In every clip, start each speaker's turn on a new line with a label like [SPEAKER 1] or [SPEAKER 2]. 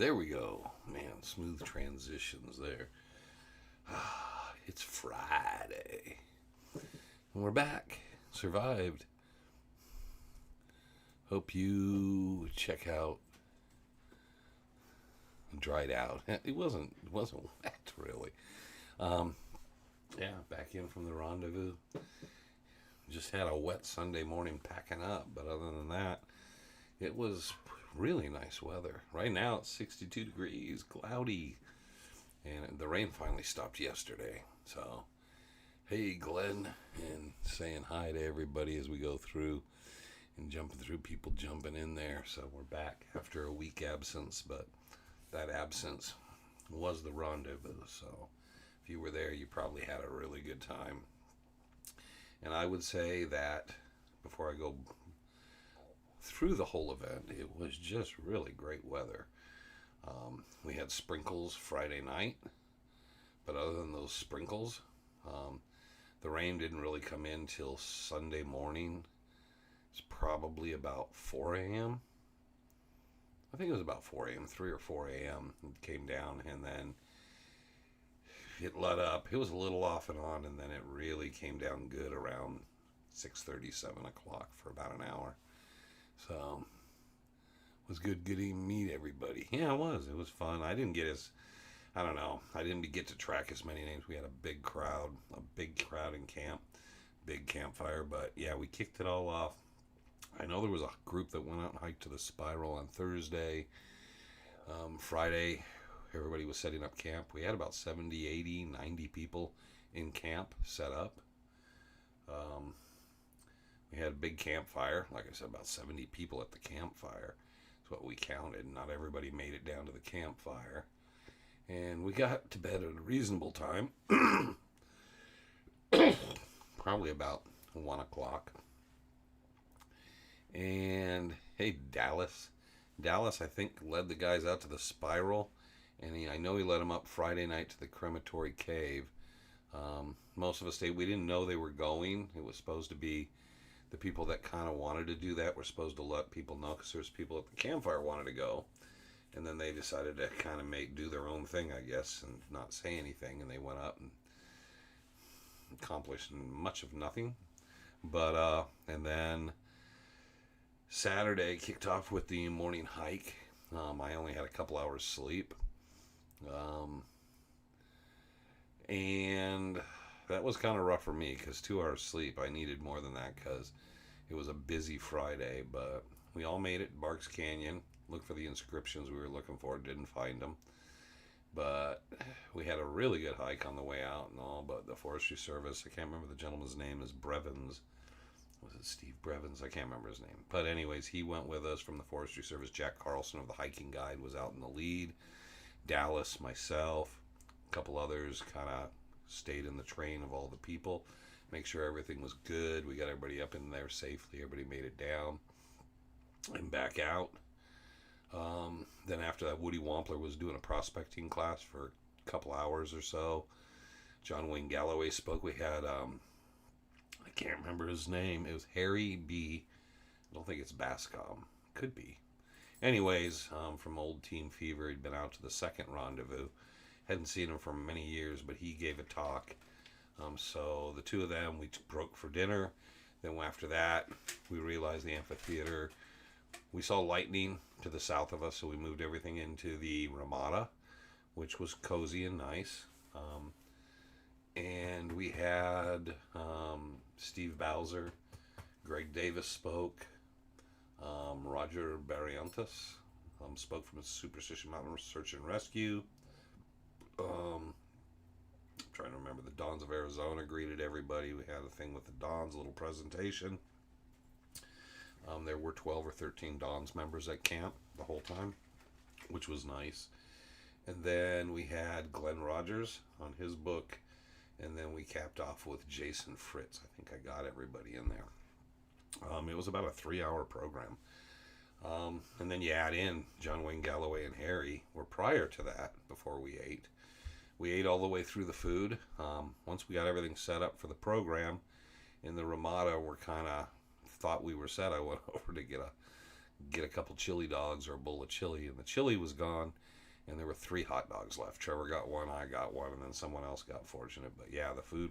[SPEAKER 1] There we go. Man, smooth transitions there. It's Friday. And we're back. Survived. Hope you check out Dried Out. It wasn't wet really. Um, yeah, back in from the rendezvous. Just had a wet Sunday morning packing up, but other than that, it was really nice weather. Right now it's 62 degrees, cloudy, and the rain finally stopped yesterday. So, hey Glenn, and saying hi to everybody as we go through and jumping through people jumping in there. So we're back after a week absence, but that absence was the rendezvous. So if you were there, you probably had a really good time. And I would say that before I go through the whole event, it was just really great weather. We had sprinkles Friday night, but other than those sprinkles, the rain didn't really come in till Sunday morning. It's probably about 4 a.m. I think it was about 4 a.m., 3 or 4 a.m. It came down, and then it let up. It was a little off and on, and then it really came down good around 6:30, 7 o'clock for about an hour. So it was good getting to meet everybody. Yeah, it was. It was fun. I didn't get as, I don't know, I didn't get to track as many names. We had a big crowd in camp, big campfire. But yeah, we kicked it all off. I know there was a group that went out and hiked to the Spiral on Thursday. Friday, everybody was setting up camp. We had about 70, 80, 90 people in camp set up. We had a big campfire. Like I said, about 70 people at the campfire. That's what we counted. Not everybody made it down to the campfire. And we got to bed at a reasonable time. Probably about 1 o'clock. And hey, Dallas, I think, led the guys out to the Spiral, and I know he led them up Friday night to the Crematory Cave. Most of us stayed. We didn't know they were going. It was supposed to be the people that kind of wanted to do that were supposed to let people know, because there's people at the campfire wanted to go, and then they decided to kind of do their own thing, I guess, and not say anything, and they went up and accomplished much of nothing. But and then Saturday kicked off with the morning hike. I only had a couple hours sleep. And that was kind of rough for me, because 2 hours sleep, I needed more than that because it was a busy Friday. But we all made it. Barks Canyon. Looked for the inscriptions we were looking for. Didn't find them. But we had a really good hike on the way out and all. But the Forestry Service, I can't remember the gentleman's name, is Brevins. Was it Steve Brevins? I can't remember his name. But anyways, he went with us from the Forestry Service. Jack Carlson of the Hiking Guide was out in the lead. Dallas, myself, a couple others kind of stayed in the train of all the people. Make sure everything was good. We got everybody up in there safely. Everybody made it down and back out. Then after that, Woody Wampler was doing a prospecting class for a couple hours or so. John Wayne Galloway spoke. We had I can't remember his name. It was Harry B. I don't think it's Bascom. Could be. Anyways, from old Team Fever, he'd been out to the second rendezvous. Hadn't seen him for many years, but he gave a talk. So the two of them, we broke for dinner. Then after that, we realized the amphitheater. We saw lightning to the south of us, so we moved everything into the Ramada, which was cozy and nice. And we had Steve Bowser, Greg Davis spoke, Roger Barrientos spoke from Superstition Mountain Search and Rescue. I'm trying to remember, the Dons of Arizona greeted everybody. We had a thing with the Dons, a little presentation. There were 12 or 13 Dons members at camp the whole time, which was nice. And then we had Glenn Rogers on his book. And then we capped off with Jason Fritz. I think I got everybody in there. It was about a 3-hour program. And then you add in John Wayne Galloway and Harry were prior to that, before we ate. We ate all the way through the food. Once we got everything set up for the program, in the Ramada, we're kind of thought we were set. I went over to get a couple chili dogs or a bowl of chili, and the chili was gone. and there were 3 hot dogs left. Trevor got one, I got one, and then someone else got fortunate. But yeah, the food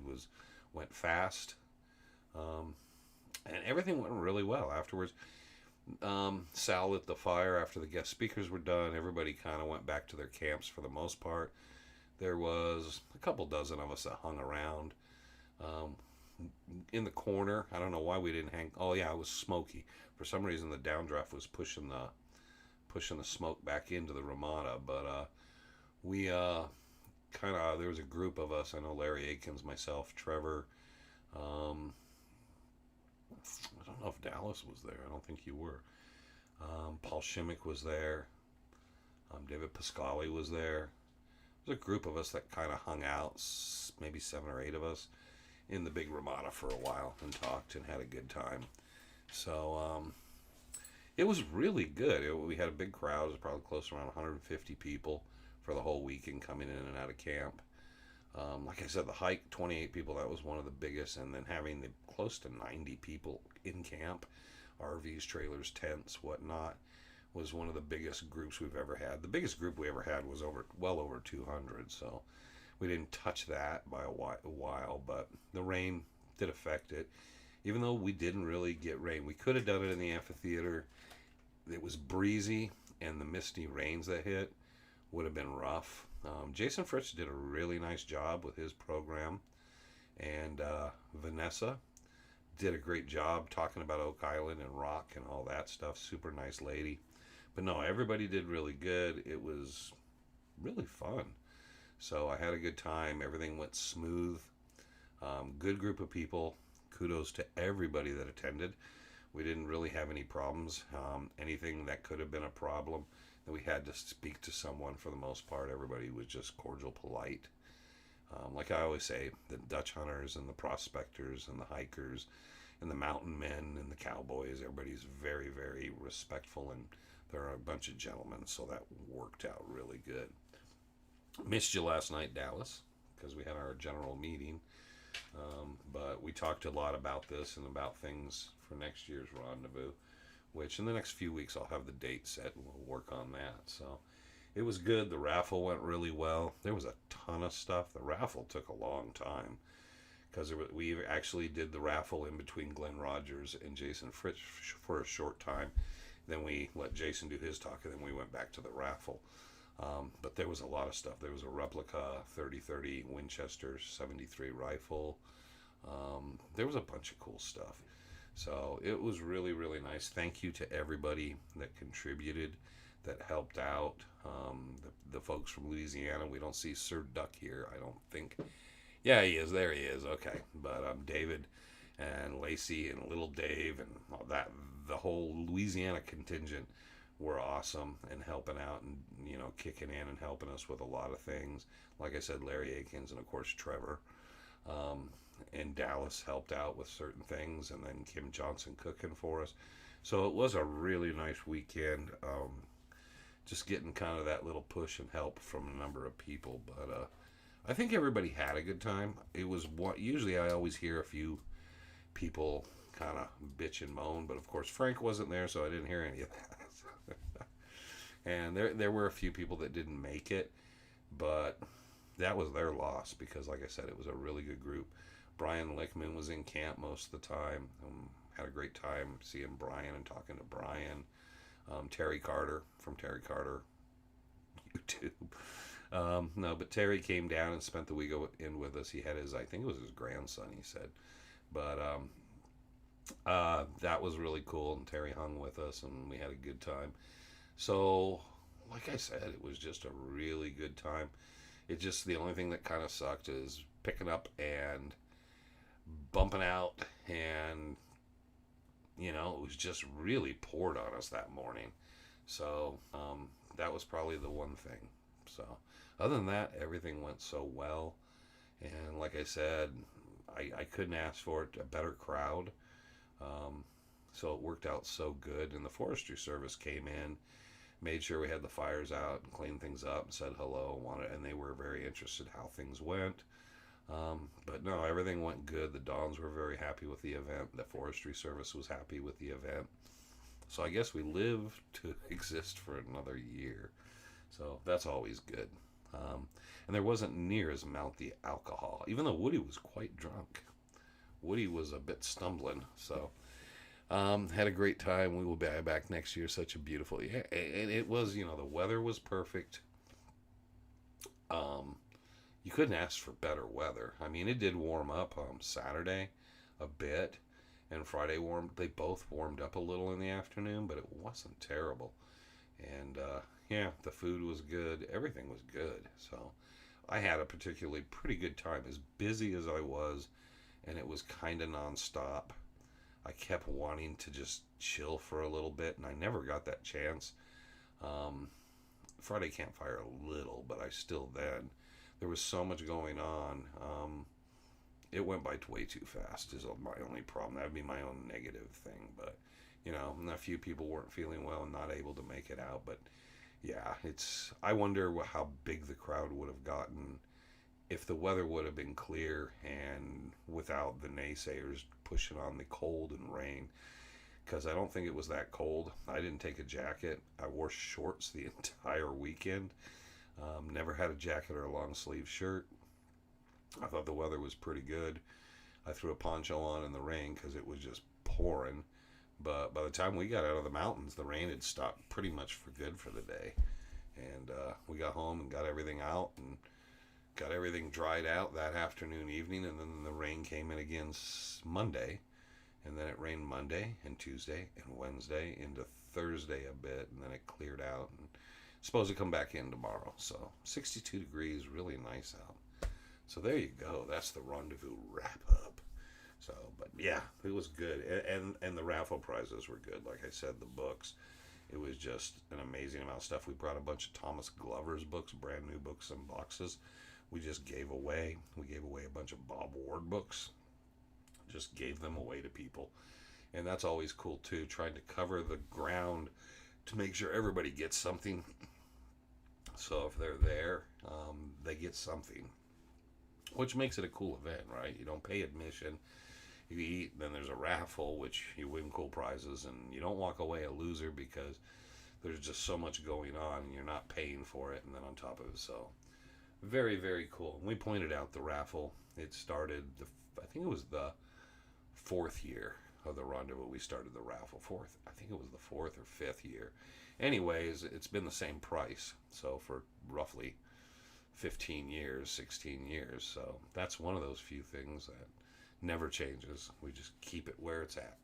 [SPEAKER 1] went fast, um, and everything went really well afterwards. Sal lit the fire after the guest speakers were done. Everybody kind of went back to their camps for the most part. There was a couple dozen of us that hung around um, in the corner. I don't know why we didn't hang. Oh yeah, it was smoky. For some reason, the downdraft was pushing the smoke back into the Ramada. But we kind of there was a group of us. I know Larry Aikens, myself, Trevor. Um, I don't know if Dallas was there. I don't think you were. Paul Shimmick was there. David Pascali was there. There's a group of us that kind of hung out, maybe 7 or 8 of us, in the big Ramada for a while and talked and had a good time. So it was really good. We had a big crowd. It was probably close to around 150 people for the whole weekend coming in and out of camp. Like I said, the hike, 28 people, that was one of the biggest. And then having the close to 90 people in camp, RVs, trailers, tents, whatnot, was one of the biggest groups we've ever had. The biggest group we ever had was well over 200. So we didn't touch that by a while, but the rain did affect it. Even though we didn't really get rain, we could have done it in the amphitheater. It was breezy, and the misty rains that hit would have been rough. Jason Fritz did a really nice job with his program, and Vanessa did a great job talking about Oak Island and rock and all that stuff. Super nice lady. But no, everybody did really good. It was really fun. So I had a good time. Everything went smooth. Good group of people. Kudos to everybody that attended. We didn't really have any problems. Anything that could have been a problem that we had to speak to someone, for the most part, everybody was just cordial, polite. Like I always say, the Dutch hunters and the prospectors and the hikers and the mountain men and the cowboys, everybody's very, very respectful, and they're a bunch of gentlemen, so that worked out really good. Missed you last night, Dallas, because we had our general meeting. But we talked a lot about this and about things for next year's rendezvous, which in the next few weeks I'll have the date set and we'll work on that. So it was good. The raffle went really well. There was a ton of stuff. The raffle took a long time because we actually did the raffle in between Glenn Rogers and Jason Fritz for a short time. Then we let Jason do his talk, and then we went back to the raffle. But there was a lot of stuff. There was a replica 30-30 Winchester 73 rifle. There was a bunch of cool stuff. So it was really, really nice. Thank you to everybody that contributed, that helped out. The folks from Louisiana. We don't see Sir Duck here, I don't think. Yeah, he is. There he is. Okay. But David and Lacey and Little Dave and all that, the whole Louisiana contingent were awesome and helping out and, kicking in and helping us with a lot of things. Like I said, Larry Aikens and, of course, Trevor. And Dallas helped out with certain things, and then Kim Johnson cooking for us. So it was a really nice weekend. Just getting kind of that little push and help from a number of people. But I think everybody had a good time. It was usually I always hear a few people kind of bitch and moan, but of course Frank wasn't there, so I didn't hear any of that. And there were a few people that didn't make it, but that was their loss because, like I said, it was a really good group. Brian Lickman was in camp most of the time. Had a great time seeing Brian and talking to Brian. Terry Carter from Terry Carter YouTube. No, but Terry came down and spent the week in with us. He had I think it was his grandson, he said. But that was really cool, and Terry hung with us, and we had a good time. So, like I said, it was just a really good time. It just, the only thing that kind of sucked is picking up and bumping out, and, it was just really poured on us that morning. So, that was probably the one thing. So, other than that, everything went so well. And like I said, I couldn't ask for it, a better crowd. So it worked out so good. And the Forestry Service came in, made sure we had the fires out and cleaned things up and said hello, and they were very interested how things went. But no, everything went good. The Dons were very happy with the event. The Forestry Service was happy with the event. So I guess we live to exist for another year. So that's always good. And there wasn't near as mouthy alcohol, even though Woody was quite drunk. Woody was a bit stumbling. So had a great time. We will be back next year. Such a beautiful, yeah, and it was, the weather was perfect. Um, you couldn't ask for better weather. I mean, it did warm up Saturday a bit, and Friday warmed. They both warmed up a little in the afternoon, but it wasn't terrible. And yeah, the food was good. Everything was good. So I had a particularly pretty good time. As busy as I was, and it was kind of nonstop. I kept wanting to just chill for a little bit, and I never got that chance. Um, Friday campfire a little, but I still then there was so much going on. It went by way too fast. Is my only problem. That'd be my own negative thing. But and a few people weren't feeling well and not able to make it out. But yeah, it's. I wonder how big the crowd would have gotten if the weather would have been clear and without the naysayers pushing on the cold and rain. Because I don't think it was that cold. I didn't take a jacket. I wore shorts the entire weekend. Never had a jacket or a long sleeve shirt. I thought the weather was pretty good. I threw a poncho on in the rain because it was just pouring. But by the time we got out of the mountains, the rain had stopped pretty much for good for the day. And we got home and got everything out and got everything dried out that afternoon, evening. And then the rain came in again Monday. And then it rained Monday and Tuesday and Wednesday into Thursday a bit. And then it cleared out. And it's supposed to come back in tomorrow. So 62 degrees, really nice out. So there you go. That's the rendezvous wrap up. So, but yeah, it was good, and the raffle prizes were good. Like I said, the books, it was just an amazing amount of stuff. We brought a bunch of Thomas Glover's books, brand new books in boxes. We just gave away. We gave away a bunch of Bob Ward books. Just gave them away to people, and that's always cool too. Trying to cover the ground to make sure everybody gets something. So if they're there, they get something, which makes it a cool event, right? You don't pay admission. You eat, then there's a raffle, which you win cool prizes, and you don't walk away a loser because there's just so much going on, and you're not paying for it, and then on top of it, so very, very cool. And we pointed out the raffle. It started, I think it was the fourth year of the rendezvous. We started the raffle. I think it was the fourth or fifth year. Anyways, it's been the same price, so for roughly 15 years, 16 years. So that's one of those few things that never changes. We just keep it where it's at.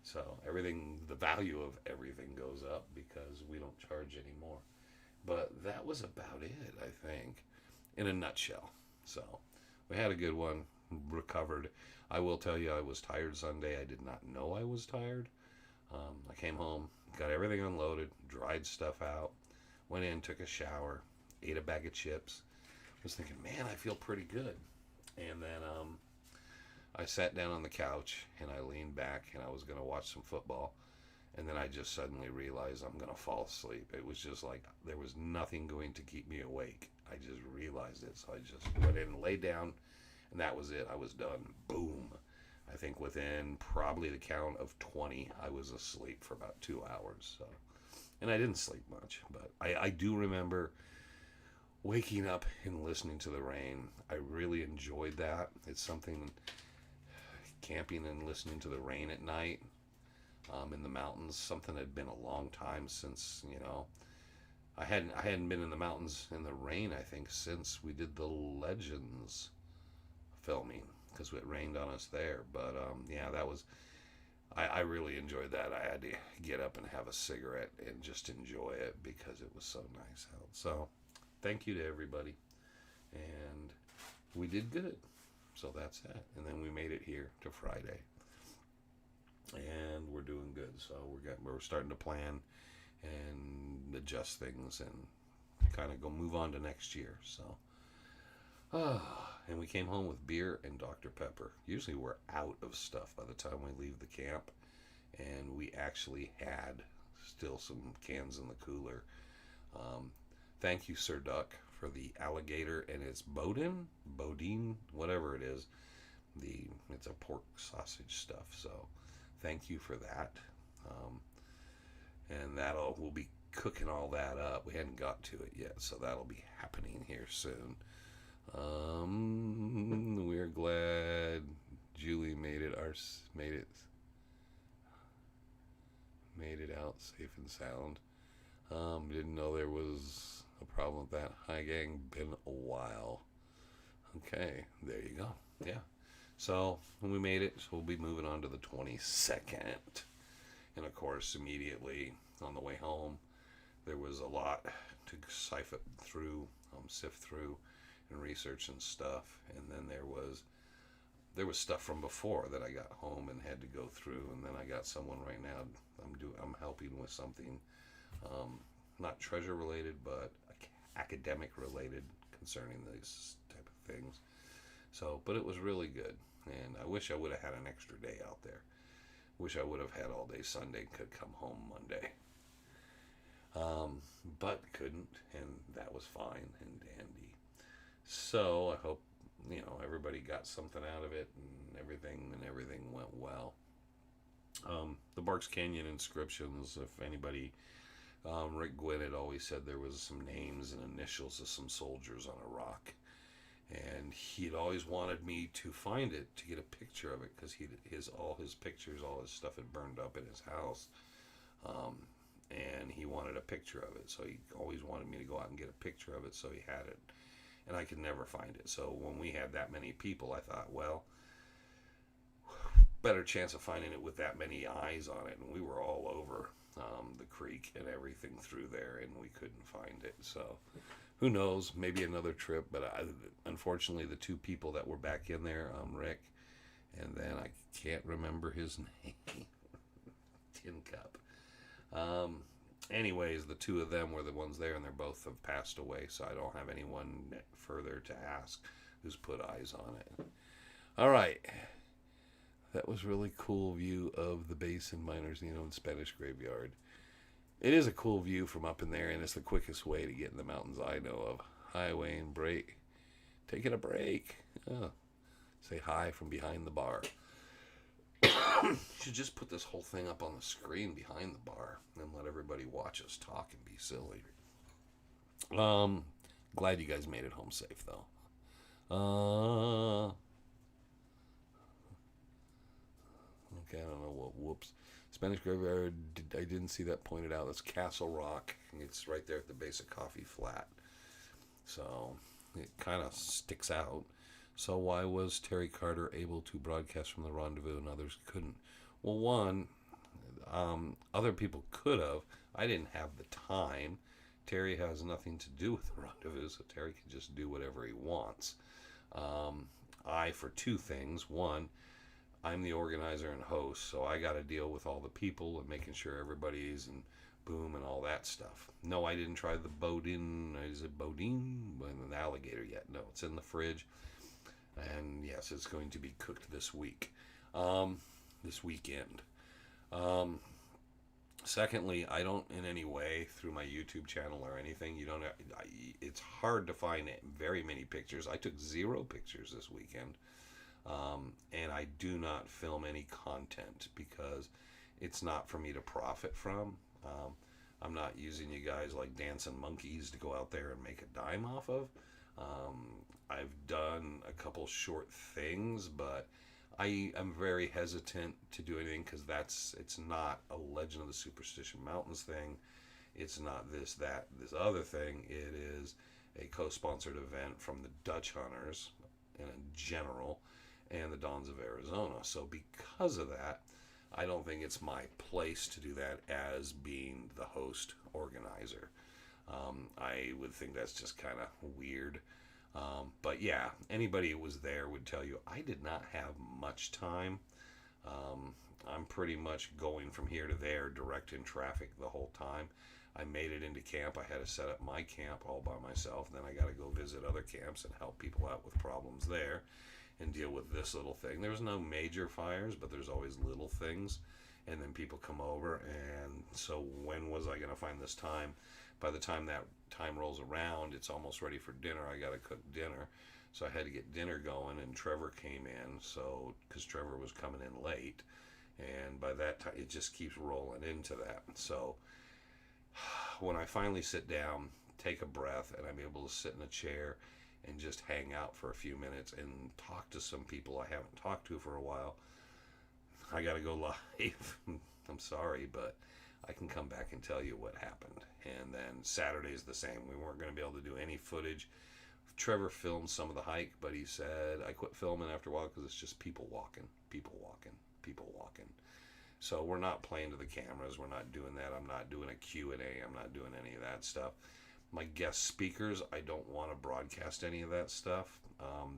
[SPEAKER 1] So everything, the value of everything goes up because we don't charge anymore. But that was about it, I think, in a nutshell. So we had a good one, recovered. I will tell you, I was tired Sunday. I did not know I was tired. I came home, got everything unloaded, dried stuff out, went in, took a shower, ate a bag of chips. Was thinking, man, I feel pretty good. And then I sat down on the couch and I leaned back and I was going to watch some football. And then I just suddenly realized I'm going to fall asleep. It was just like there was nothing going to keep me awake. I just realized it. So I just went in and laid down, and that was it. I was done. Boom. I think within probably the count of 20, I was asleep for about 2 hours. So, and I didn't sleep much, but I do remember waking up and listening to the rain. I really enjoyed that. It's something, camping and listening to the rain at night in the mountains, something that had been a long time since, I hadn't been in the mountains in the rain, I think, since we did the Legends filming, because it rained on us there. But yeah, that was, I really enjoyed that. I had to get up and have a cigarette and just enjoy it because it was so nice out. So thank you to everybody, and we did good. So that's it. And then we made it here to Friday, and we're doing good. So we're starting to plan and adjust things and kind of move on to next year. So and we came home with beer and Dr. Pepper. Usually we're out of stuff by the time we leave the camp, and we actually had still some cans in the cooler. Thank you, Sir Duck, for the alligator, and it's Bodine, whatever it is. It's a pork sausage stuff. So thank you for that. And will be cooking all that up. We hadn't got to it yet, so that'll be happening here soon. We're glad Julie made it out safe and sound. Didn't know there was a problem with that. Hi gang, been a while. Okay, there you go. Yeah. So when we made it, so we'll be moving on to the 22nd. And of course, immediately on the way home, there was a lot to sift through, and research and stuff. And then there was stuff from before that I got home and had to go through. And then I got someone right now. I'm helping with something, not treasure related, but academic related concerning these type of things. So, but it was really good. And I wish I would have had an extra day out there. Wish I would have had all day Sunday, could come home Monday. But couldn't, and that was fine and dandy. So I hope, everybody got something out of it and everything went well. The Barks Canyon inscriptions, if anybody, Rick Gwynn had always said there was some names and initials of some soldiers on a rock. And he'd always wanted me to find it to get a picture of it because all his pictures, all his stuff had burned up in his house, and he wanted a picture of it. So he always wanted me to go out and get a picture of it, so he had it, and I could never find it. So when we had that many people, I thought, well, better chance of finding it with that many eyes on it, and we were all over the creek and everything through there, and we couldn't find it. So who knows, maybe another trip, but unfortunately the two people that were back in there, Rick, and then I can't remember his name, Tin Cup. Anyways, the two of them were the ones there, and they both have passed away, so I don't have anyone further to ask who's put eyes on it. All right. That was really cool view of the Basin Miners, and Spanish Graveyard. It is a cool view from up in there, and it's the quickest way to get in the mountains I know of. Highway and break. Taking a break. Oh. Say hi from behind the bar. Should just put this whole thing up on the screen behind the bar and let everybody watch us talk and be silly. Glad you guys made it home safe, though. Okay, I don't know what. Whoops. Spanish Graveyard, I didn't see that pointed out. That's Castle Rock. It's right there at the base of Coffee Flat. So it kind of sticks out. So why was Terry Carter able to broadcast from the rendezvous and others couldn't? Well, one, other people could have. I didn't have the time. Terry has nothing to do with the rendezvous, so Terry can just do whatever he wants. For two things. One, I'm the organizer and host, so I got to deal with all the people and making sure everybody's and boom and all that stuff. No, I didn't try the Bodine. Is it Bodine? An alligator yet? No, it's in the fridge. And yes, it's going to be cooked this week, this weekend. Secondly, I don't in any way through my YouTube channel or anything. It's hard to find very many pictures. I took 0 pictures this weekend. And I do not film any content because it's not for me to profit from. I'm not using you guys like dancing monkeys to go out there and make a dime off of. I've done a couple short things, but I am very hesitant to do anything because it's not a Legend of the Superstition Mountains thing. It's not this other thing. It is a co-sponsored event from the Dutch Hunters in general and the Dons of Arizona. So because of that, I don't think it's my place to do that as being the host organizer. I would think that's just kind of weird. But yeah, anybody who was there would tell you I did not have much time. I'm pretty much going from here to there, directing traffic the whole time. I made it into camp. I had to set up my camp all by myself. Then I got to go visit other camps and help people out with problems there and deal with this little thing. There's no major fires, but there's always little things. And then people come over, and so when was I going to find this time? By the time that time rolls around, it's almost ready for dinner. I got to cook dinner. So I had to get dinner going, and Trevor came in, so because Trevor was coming in late. And by that time, it just keeps rolling into that. So when I finally sit down, take a breath, and I'm able to sit in a chair and just hang out for a few minutes and talk to some people I haven't talked to for a while, I got to go live. I'm sorry, but I can come back and tell you what happened. And then Saturday's the same. We weren't going to be able to do any footage. Trevor filmed some of the hike, but he said, I quit filming after a while because it's just people walking, people walking, people walking. So we're not playing to the cameras. We're not doing that. I'm not doing a Q&A. I'm not doing any of that stuff. My guest speakers, I don't want to broadcast any of that stuff.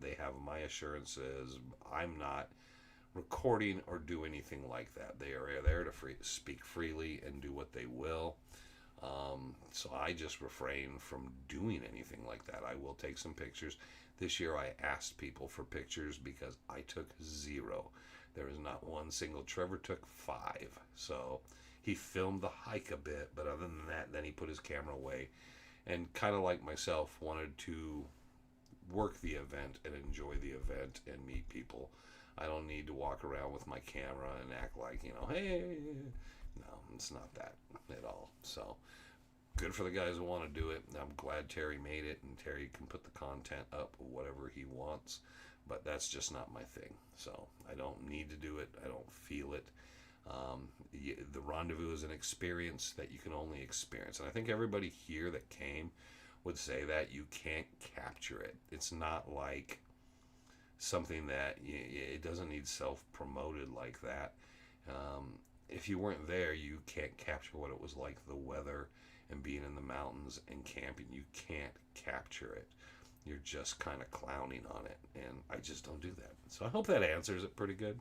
[SPEAKER 1] They have my assurances. I'm not recording or do anything like that. They are there to speak freely and do what they will. So I just refrain from doing anything like that. I will take some pictures. This year I asked people for pictures because I took 0. There is not one single. Trevor took 5. So he filmed the hike a bit, but other than that, then he put his camera away and kind of like myself wanted to work the event and enjoy the event and meet people. I don't need to walk around with my camera and act like, hey. No, it's not that at all. So good for the guys who want to do it. I'm glad Terry made it, and Terry can put the content up whatever he wants, but that's just not my thing. So I don't need to do it. I don't feel it. The rendezvous is an experience that you can only experience, and I think everybody here that came would say that you can't capture it. It's not like something that it doesn't need self-promoted like that. If you weren't there, you can't capture what it was like, the weather and being in the mountains and camping. You can't capture it. You're just kind of clowning on it, and I just don't do that. So I hope that answers it pretty good.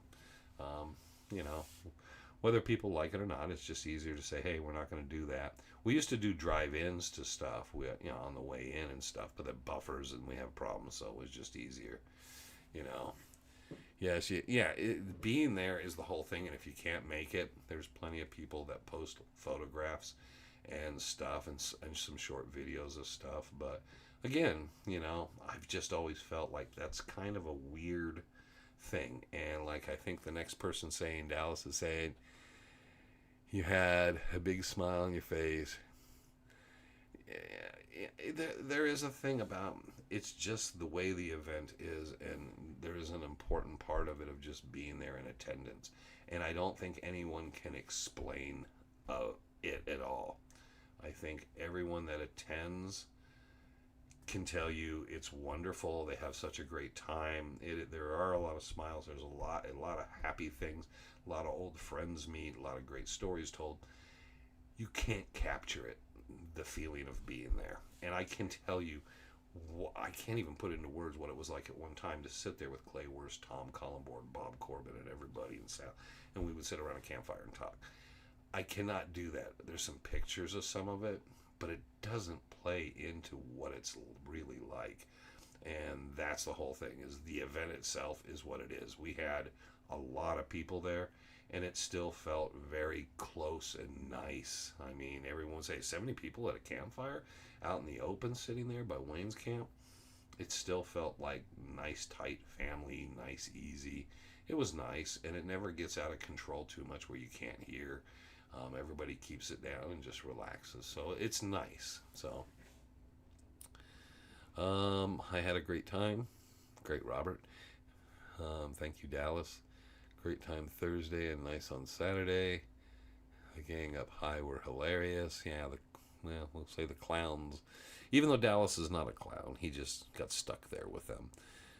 [SPEAKER 1] Whether people like it or not, it's just easier to say, hey, we're not going to do that. We used to do drive-ins to stuff, on the way in and stuff, but the buffers and we have problems, so it was just easier, Yes, being there is the whole thing, and if you can't make it, there's plenty of people that post photographs and stuff and some short videos of stuff. But again, I've just always felt like that's kind of a weird thing. And like I think the next person saying, Dallas is saying, you had a big smile on your face. There is a thing about it's just the way the event is, and there is an important part of it of just being there in attendance, and I don't think anyone can explain it at all. I think everyone that attends can tell you it's wonderful. They have such a great time. There are a lot of smiles. There's a lot of happy things. A lot of old friends meet. A lot of great stories told. You can't capture it, the feeling of being there. And I can tell you, I can't even put into words what it was like at one time to sit there with Clay Worst, Tom Collenborn, Bob Corbin, and everybody in South, and we would sit around a campfire and talk. I cannot do that. There's some pictures of some of it, but it doesn't play into what it's really like. And that's the whole thing, is the event itself is what it is. We had a lot of people there, and it still felt very close and nice. I mean, everyone would say 70 people at a campfire out in the open sitting there by Wayne's camp. It still felt like nice, tight family, nice, easy. It was nice, and it never gets out of control too much where you can't hear. Everybody keeps it down and just relaxes. So it's nice. So I had a great time. Great, Robert. Thank you, Dallas. Great time Thursday and nice on Saturday. The gang up high were hilarious. Yeah, we'll say the clowns. Even though Dallas is not a clown, he just got stuck there with them.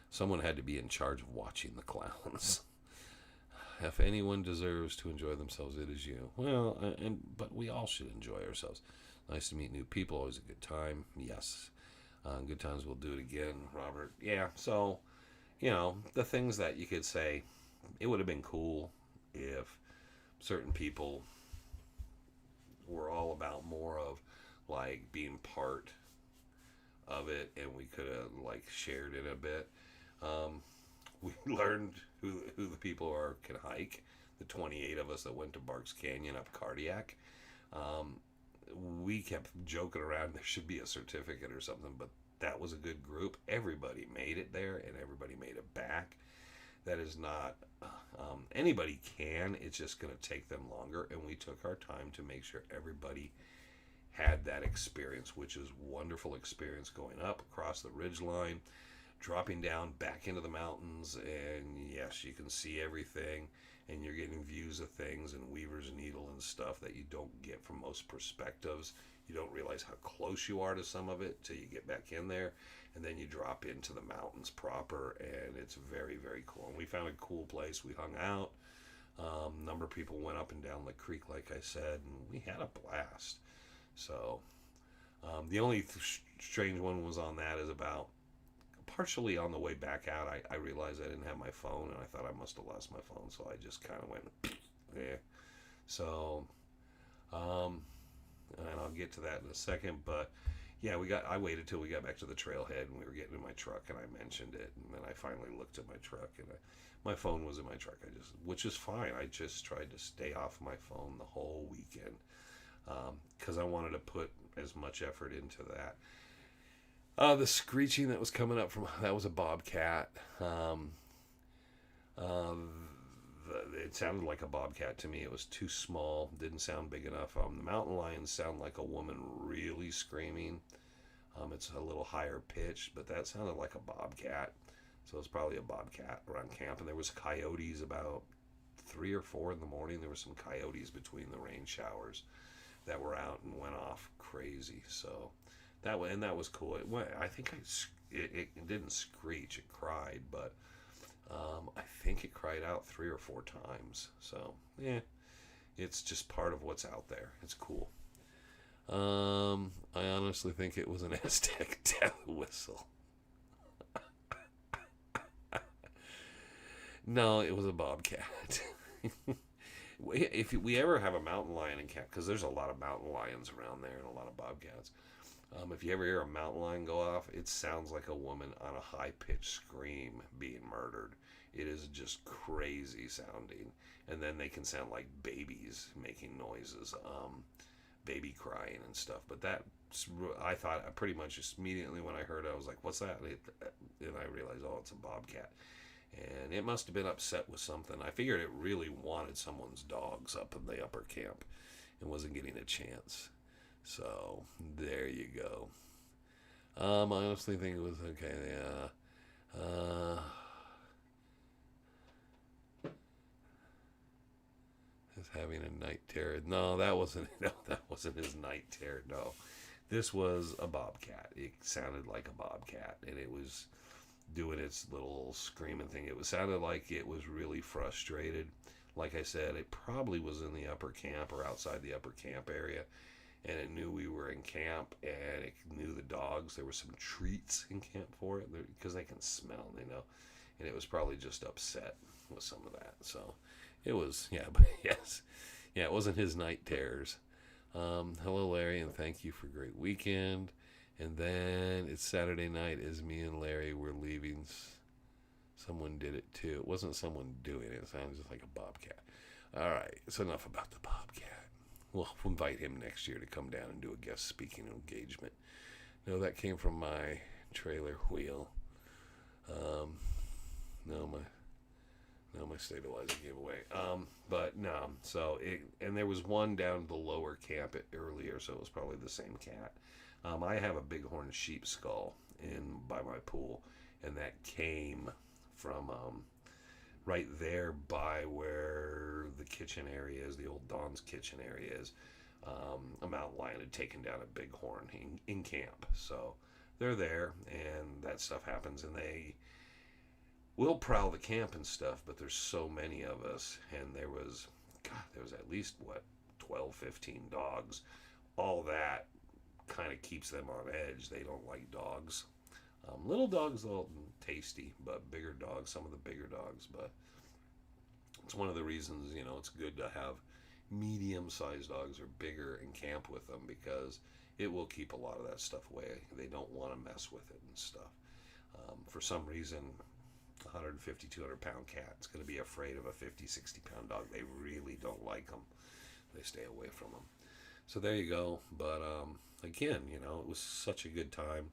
[SPEAKER 1] Someone had to be in charge of watching the clowns. If anyone deserves to enjoy themselves, it is you. Well, but we all should enjoy ourselves. Nice to meet new people. Always a good time. Yes. Good times, we'll do it again, Robert. Yeah, so, the things that you could say, it would have been cool if certain people were all about more of, like, being part of it, and we could have, like, shared it a bit. We learned who the people are can hike. The 28 of us that went to Barks Canyon up Cardiac. We kept joking around there should be a certificate or something, but that was a good group. Everybody made it there, and everybody made it back. That is not anybody can. It's just going to take them longer, and we took our time to make sure everybody had that experience, which is wonderful experience going up across the ridge line, dropping down back into the mountains, and yes, you can see everything, and you're getting views of things and Weaver's Needle and stuff that you don't get from most perspectives. You don't realize how close you are to some of it till you get back in there, and then you drop into the mountains proper, and it's very, very cool. And we found a cool place. We hung out. A number of people went up and down the creek, like I said, and we had a blast. So the only strange one was on that is about partially on the way back out, I realized I didn't have my phone, and I thought I must have lost my phone, so I just kind of went, yeah. So, and I'll get to that in a second, but yeah, I waited till we got back to the trailhead, and we were getting in my truck, and I mentioned it, and then I finally looked at my truck, and my phone was in my truck. Which is fine. I just tried to stay off my phone the whole weekend, because I wanted to put as much effort into that. The screeching that was coming up that was a bobcat. It sounded like a bobcat to me. It was too small, didn't sound big enough. The mountain lions sound like a woman really screaming. It's a little higher pitched, but that sounded like a bobcat. So it's probably a bobcat around camp. And there was coyotes about 3 or 4 in the morning. There were some coyotes between the rain showers that were out and went off crazy. So that was cool. I think it didn't screech. It cried, but I think it cried out 3 or 4 times. So yeah, it's just part of what's out there. It's cool. I honestly think it was an Aztec death whistle. No, it was a bobcat. If we ever have a mountain lion in camp, because there's a lot of mountain lions around there and a lot of bobcats. If you ever hear a mountain lion go off, it sounds like a woman on a high-pitched scream being murdered. It is just crazy sounding. And then they can sound like babies making noises, baby crying and stuff. But I thought pretty much just immediately when I heard it, I was like, what's that? And I realized, oh, it's a bobcat. And it must have been upset with something. I figured it really wanted someone's dogs up in the upper camp and wasn't getting a chance. So there you go. I honestly think it was okay. Yeah. He's having a night terror. No, that wasn't. No, that wasn't his night terror. No, this was a bobcat. It sounded like a bobcat, and it was doing its little screaming thing. It sounded like it was really frustrated. Like I said, it probably was in the upper camp or outside the upper camp area, and it knew we were in camp, and it knew the dogs. There were some treats in camp for it because they can smell, and it was probably just upset with some of that. So it was, yeah, but yes, yeah, it wasn't his night terrors. Hello, Larry, and thank you for a great weekend. And then it's Saturday night as me and Larry were leaving. Someone did it too. It wasn't someone doing it. It sounded just like a bobcat. All right, it's enough about the bobcat. We'll invite him next year to come down and do a guest speaking engagement. No, that came from my trailer wheel. My stabilizer gave away. But no, and there was one down the lower camp earlier, so it was probably the same cat. I have a bighorn sheep skull by my pool, and that came from right there by where the kitchen area is, the old Don's kitchen area is. A mountain lion had taken down a bighorn in camp, so they're there, and that stuff happens, and they will prowl the camp and stuff, but there's so many of us, and there was at least 12, 15 dogs. All that kind of keeps them on edge. They don't like dogs. Little dogs, though, tasty, but bigger dogs, some of the bigger dogs. But it's one of the reasons, it's good to have medium-sized dogs or bigger in camp with them, because it will keep a lot of that stuff away. They don't want to mess with it and stuff. For some reason, 150, 200-pound cat is going to be afraid of a 50, 60-pound dog. They really don't like them. They stay away from them. So there you go. But again, it was such a good time.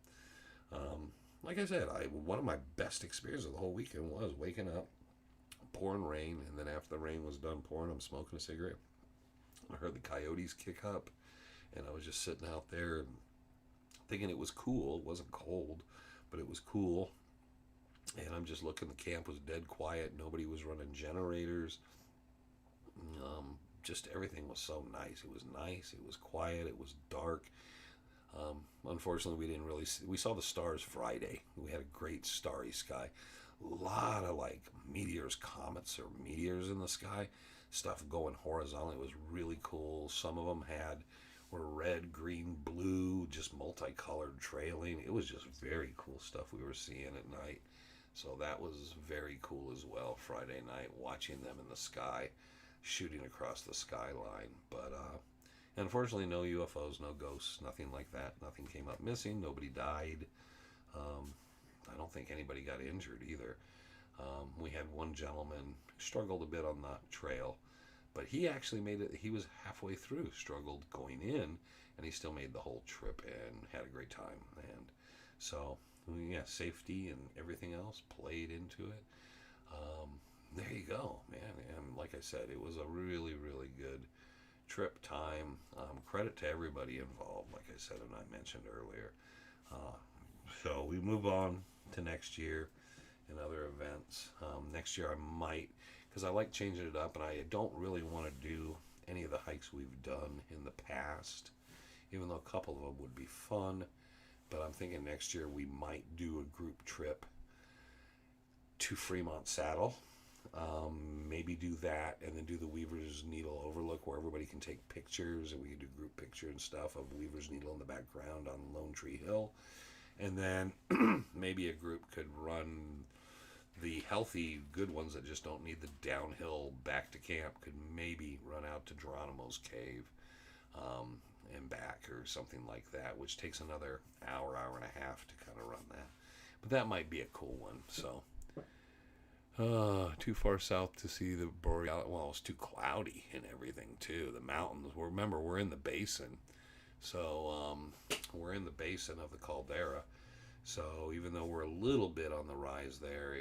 [SPEAKER 1] Like I said, one of my best experiences of the whole weekend was waking up, pouring rain, and then after the rain was done pouring, I'm smoking a cigarette. I heard the coyotes kick up, And I was just sitting out there thinking it was cool. It wasn't cold, but it was cool. And I'm just looking, the camp was dead quiet. Nobody was running generators. Just everything was so nice. It was nice. It was quiet. It was dark. Unfortunately, we didn't really see, we saw the stars Friday. We had a great starry sky. A lot of like meteors, comets, or meteors in the sky. Stuff going horizontally. It was really cool. Some of them were red, green, blue, just multicolored trailing. It was just very cool stuff we were seeing at night. So that was very cool as well. Friday night, watching them in the sky, shooting across the skyline. But unfortunately, no UFOs, no ghosts, nothing like that. Nothing came up missing. Nobody died. Um, I don't think anybody got injured either. We had one gentleman who struggled a bit on the trail, but he actually made it. He was halfway through, struggled going in, and he still made the whole trip and had a great time. And so, yeah, safety and everything else played into it. There you go, man. And like I said, it was a really, really good trip time. Credit to everybody involved, like I said, and I mentioned earlier. So we move on to next year and other events. Next year I might, because I like changing it up, and I don't really want to do any of the hikes we've done in the past, even though a couple of them would be fun. But I'm thinking next year we might do a group trip to Fremont Saddle. Maybe do that, and then do the Weaver's Needle Overlook, where everybody can take pictures, and we can do group picture and stuff of Weaver's Needle in the background on Lone Tree Hill. And then maybe a group could run the healthy, good ones that just don't need the downhill back to camp, could maybe run out to Geronimo's Cave and back, or something like that, which takes another hour, hour and a half to kind of run that. But that might be a cool one. So too far south to see the boreal. Well, it's too cloudy and everything too. The mountains. Well, remember, we're in the basin, so we're in the basin of the caldera. So even though we're a little bit on the rise there,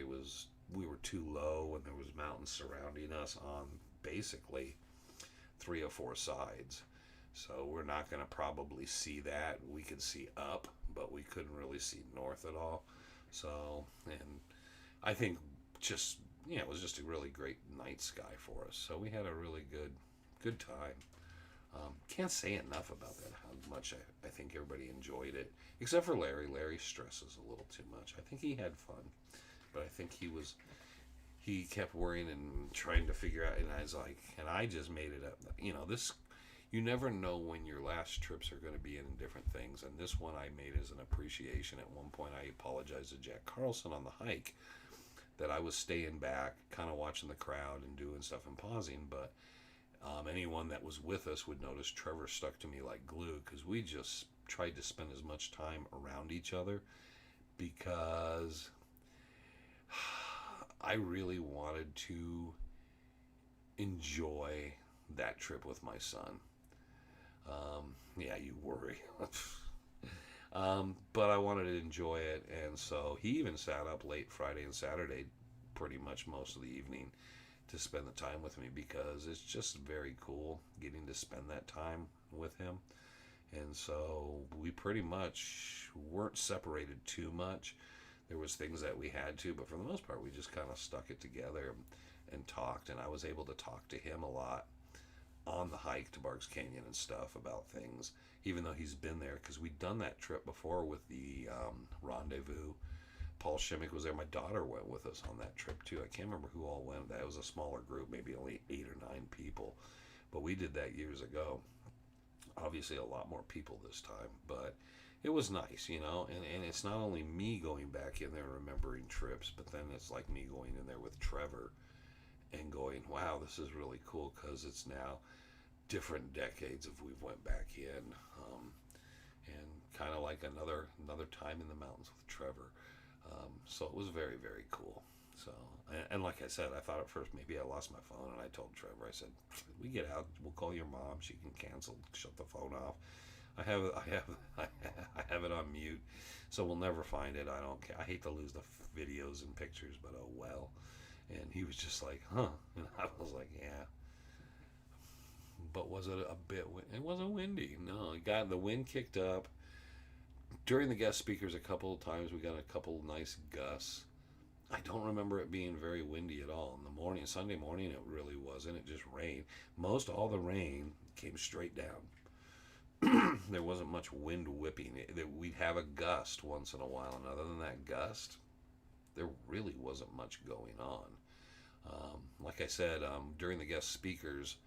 [SPEAKER 1] we were too low, and there was mountains surrounding us on basically 3 or 4 sides. So we're not going to probably see that. We could see up, but we couldn't really see north at all. So, and I think it was just a really great night sky for us. So we had a really good time. Can't say enough about that, how much I think everybody enjoyed it, except for Larry. Larry stresses a little too much. I think he had fun, but I think he kept worrying and trying to figure out, and I was like, and I just made it up. You never know when your last trips are going to be in different things, and this one I made as an appreciation. At one point I apologized to Jack Carlson on the hike that I was staying back, kind of watching the crowd and doing stuff and pausing, but anyone that was with us would notice Trevor stuck to me like glue, because we just tried to spend as much time around each other, because I really wanted to enjoy that trip with my son. Yeah, you worry. But I wanted to enjoy it, and so he even sat up late Friday and Saturday, pretty much most of the evening, to spend the time with me, because it's just very cool getting to spend that time with him. And so we pretty much weren't separated too much. There was things that we had to, but for the most part we just kind of stuck it together and talked, and I was able to talk to him a lot on the hike to Barks Canyon and stuff about things, even though he's been there, because we'd done that trip before with the rendezvous. Paul Shimmick was there. My daughter went with us on that trip too. I can't remember who all went. That was a smaller group, maybe only 8 or 9 people, but we did that years ago. Obviously a lot more people this time, but it was nice, and it's not only me going back in there remembering trips, but then it's like me going in there with Trevor and going, wow, this is really cool, because it's now different decades if we've went back in, and kind of like another time in the mountains with Trevor. So it was very, very cool. So, and like I said, I thought at first maybe I lost my phone, and I told Trevor, I said, we get out, we'll call your mom, she can shut the phone off. I have it on mute, so we'll never find it. I don't care. I hate to lose the videos and pictures, but oh well. And he was just like, huh? And I was like, yeah. but was it a bit? It wasn't windy. No, it got the wind kicked up during the guest speakers a couple of times. We got a couple nice gusts. I don't remember it being very windy at all in the morning. Sunday morning, it really wasn't. It just rained. Most all the rain came straight down. There wasn't much wind whipping. We'd have a gust once in a while, and other than that gust, there really wasn't much going on. Like I said, during the guest speakers,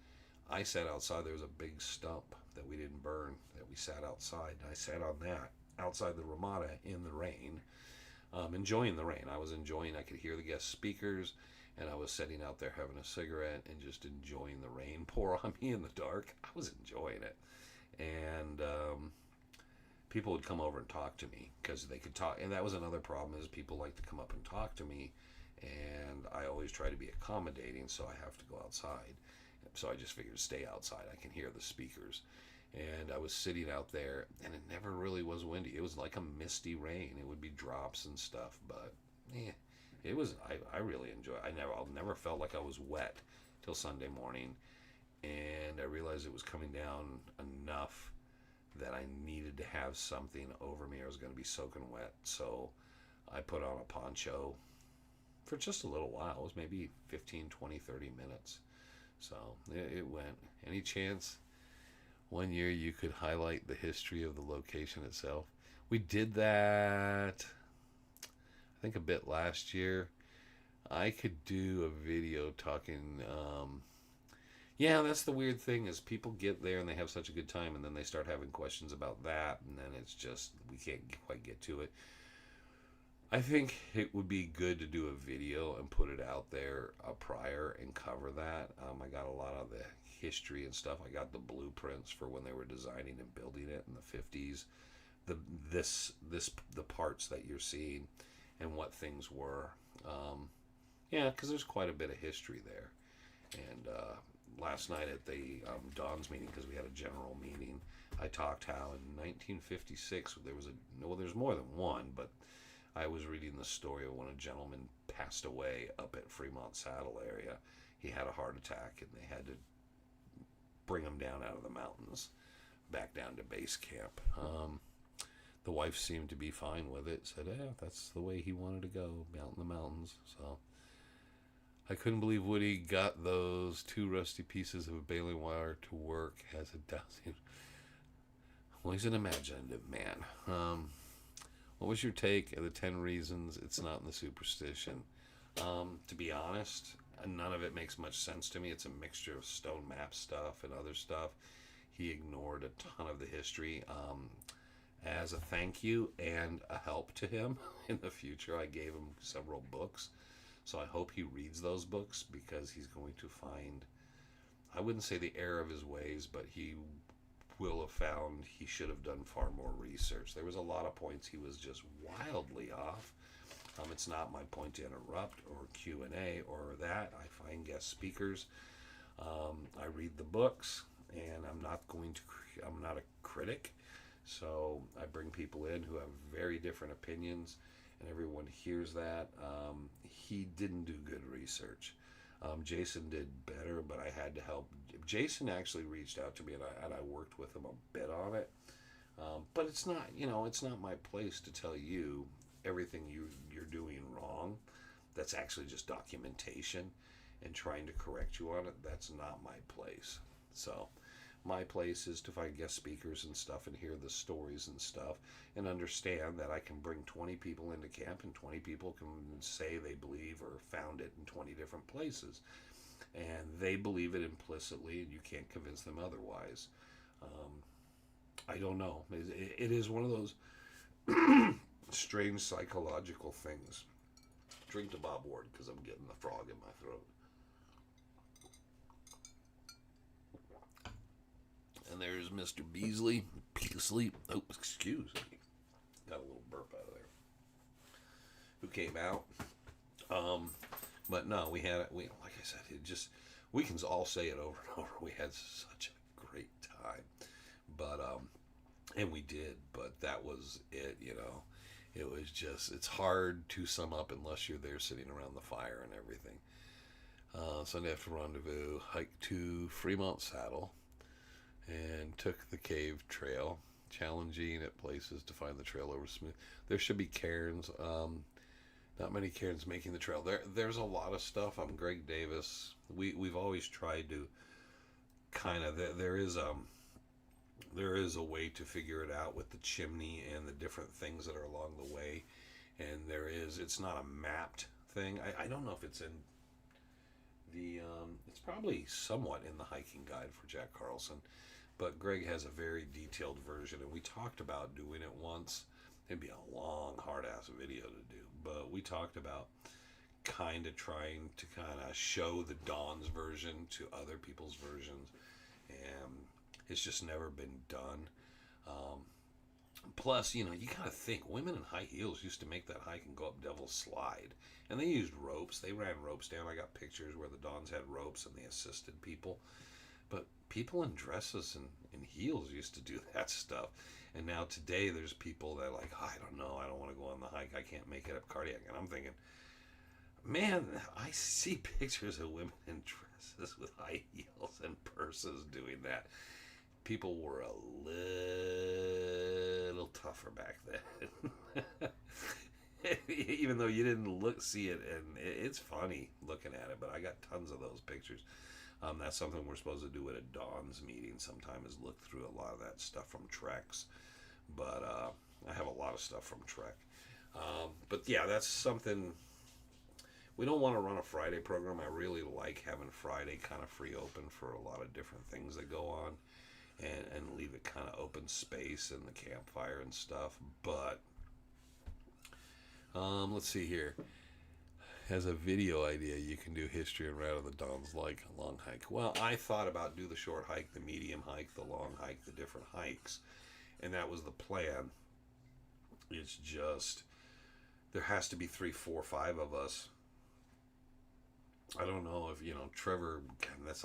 [SPEAKER 1] I sat outside. There was a big stump that we didn't burn that we sat outside. And I sat on that outside the Ramada in the rain, enjoying the rain. I was enjoying. I could hear the guest speakers, and I was sitting out there having a cigarette and just enjoying the rain pour on me in the dark. I was enjoying it, and people would come over and talk to me because they could talk. And that was another problem, is people like to come up and talk to me, and I always try to be accommodating, so I have to go outside. So I just figured, stay outside. I can hear the speakers. And I was sitting out there, and it never really was windy. It was like a misty rain. It would be drops and stuff, but it was. I really enjoyed. I'll never felt like I was wet till Sunday morning, and I realized it was coming down enough that I needed to have something over me. I was going to be soaking wet, so I put on a poncho for just a little while. It was maybe 15, 20, 30 minutes. So it went. Any chance one year you could highlight the history of the location itself? We did that, I think, a bit last year. I could do a video talking. Yeah, that's the weird thing, is people get there and they have such a good time, and then they start having questions about that, and then it's just, we can't quite get to it. I think it would be good to do a video and put it out there prior and cover that. I got a lot of the history and stuff. I got the blueprints for when they were designing and building it in the 50s. The parts that you're seeing and what things were. Yeah, because there's quite a bit of history there. And last night at the Dawn's meeting, because we had a general meeting, I talked how in 1956 there was there's more than one, but I was reading the story of when a gentleman passed away up at Fremont Saddle area. He had a heart attack, and they had to bring him down out of the mountains, back down to base camp. The wife seemed to be fine with it, said, yeah, that's the way he wanted to go, out in the mountains. So I couldn't believe Woody got those 2 rusty pieces of baling wire to work as a dowsing. Well, he's an imaginative man. What was your take of the 10 reasons it's not in the Superstition? To be honest, none of it makes much sense to me. It's a mixture of stone map stuff and other stuff. He ignored a ton of the history. As a thank you and a help to him in the future, I gave him several books. So I hope he reads those books, because he's going to find, I wouldn't say the error of his ways, but he will have found he should have done far more research. There was a lot of points he was just wildly off. It's not my point to interrupt or Q&A or that. I find guest speakers. I read the books, and I'm not a critic. So I bring people in who have very different opinions, and everyone hears that. He didn't do good research. Jason did better, but I had to help. Jason actually reached out to me, and I worked with him a bit on it. But it's not, it's not my place to tell you everything you're doing wrong. That's actually just documentation and trying to correct you on it. That's not my place. So my place is to find guest speakers and stuff and hear the stories and stuff, and understand that I can bring 20 people into camp, and 20 people can say they believe or found it in 20 different places, and they believe it implicitly, and you can't convince them otherwise. I don't know. It is one of those strange psychological things. Drink to Bob Ward, because I'm getting the frog in my throat. And there's Mr. Beasley. Oh, excuse me. Got a little burp out of there. Who came out. But no, like I said, we can all say it over and over. We had such a great time. But, and we did, but that was it, It was just, it's hard to sum up unless you're there sitting around the fire and everything. Sunday after rendezvous, hike to Fremont Saddle. and took the cave trail, challenging at places to find the trail over smooth. There should be cairns. Not many cairns making the trail. There's a lot of stuff. I'm Greg Davis. We've always tried to kind of there is a way to figure it out with the chimney and the different things that are along the way, and it's not a mapped thing. I don't know if it's in it's probably somewhat in the hiking guide for Jack Carlson, but Greg has a very detailed version, and we talked about doing it once. It'd be a long, hard ass video to do, but we talked about kind of trying to kind of show the Dawn's version to other people's versions, and it's just never been done. Um, Plus, you gotta think, women in high heels used to make that hike and go up Devil's Slide. And they used ropes. They ran ropes down. I got pictures where the Dons had ropes and they assisted people. But people in dresses and heels used to do that stuff. And now today there's people that are like, oh, I don't know, I don't want to go on the hike. I can't make it up cardiac. And I'm thinking, man, I see pictures of women in dresses with high heels and purses doing that. People were a little tougher back then. Even though you didn't see it, and it's funny looking at it, but I got tons of those pictures. That's something we're supposed to do at a Dawn's meeting sometime, is look through a lot of that stuff from Treks. But I have a lot of stuff from Trek. But yeah, that's something. We don't want to run a Friday program. I really like having Friday kind of free open for a lot of different things that go on, and leave it kind of open space and the campfire and stuff. But let's see here. As a video idea, you can do history and route of the Dawn's like a long hike. Well, I thought about do the short hike, the medium hike, the long hike, the different hikes, and that was the plan. It's just there has to be 3, 4, 5 of us. I don't know if Trevor. God, that's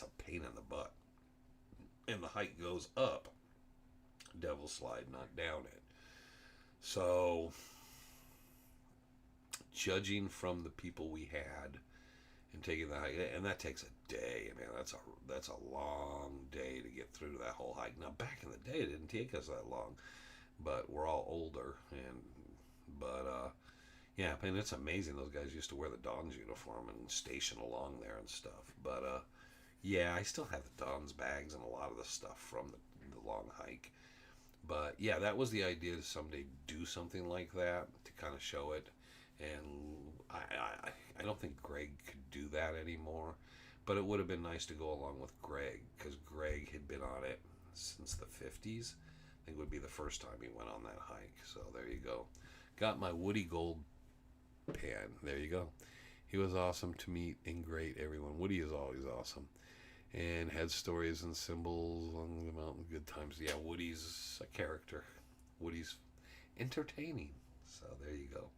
[SPEAKER 1] a pain in the butt. And the hike goes up Devil's Slide, not down it. So, judging from the people we had and taking the hike, and that takes a day. Man, that's a long day to get through that whole hike. Now, back in the day, it didn't take us that long, but we're all older, yeah, and it's amazing. Those guys used to wear the Dawn's uniform and station along there and stuff. But yeah, I still have the Dawn's bags and a lot of the stuff from the long hike. But yeah, that was the idea, to someday do something like that to kind of show it. And I don't think Greg could do that anymore. But it would have been nice to go along with Greg, because Greg had been on it since the 50s. I think it would be the first time he went on that hike. So there you go. Got my Woody Gold pan. There you go. He was awesome to meet and great, everyone. Woody is always awesome. And had stories and symbols along the mountain. Good times. Yeah, Woody's a character. Woody's entertaining. So there you go.